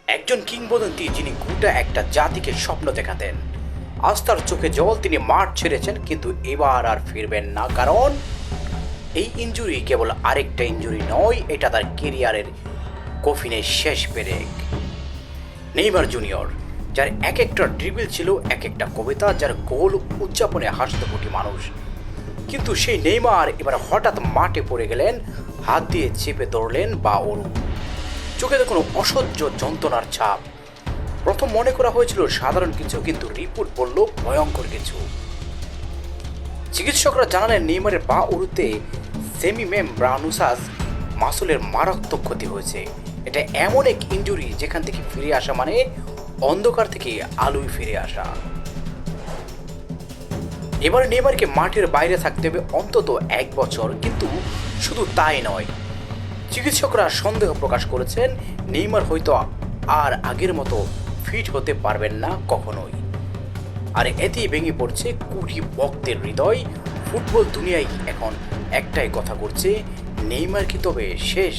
একজন কিংবদন্তি যিনি গোটা একটা জাতিকে স্বপ্ন দেখাতেন। আজ তার চোখে জল, তিনি মাঠ ছেড়েছেন, কিন্তু এবার আর ফিরবেন না, কারণ এই ইনজুরি কেবল আরেকটা ইনজুরি নয়, এটা তার কেরিয়ারের কফিনের শেষ পেরেক। নেইমার জুনিয়র, যার এক একটা ড্রিবল ছিল এক একটা কবিতা, যার গোল উদযাপনে হাসত কোটি মানুষ, কিন্তু সেই নেইমার এবার হঠাৎ মাঠে পড়ে গেলেন, হাত দিয়ে চেপে ধরলেন বা ওর চোখে দেখুন অসহ্য যন্ত্রণার ছাপ। প্রথম মনে করা হয়েছিল সাধারণ কিছু, কিন্তু রিপোর্ট বলল ভয়ঙ্কর কিছু। চিকিৎসকরা জানালেন নেইমারের পা উরুতে সেমিমেমব্রানোসাস মাসুলের মারাত্মক ক্ষতি হয়েছে। এটা এমন এক ইনজুরি যেখান থেকে ফিরে আসা মানে অন্ধকার থেকে আলোয় ফিরে আসা। এবার নেইমারকে মাঠের বাইরে থাকতে হবে অন্তত 1 বছর, কিন্তু শুধু তাই নয়, চিকিৎসকরা সন্দেহ প্রকাশ করেছেন নেইমার হয়তো আর আগের মতো ফিট হতে পারবেন না কখনোই। আর এতেই ভেঙে পড়ছে কোটি ভক্তের হৃদয়। ফুটবল দুনিয়ায় এখন একটাই কথা করছে, নেইমার কি তবে শেষ?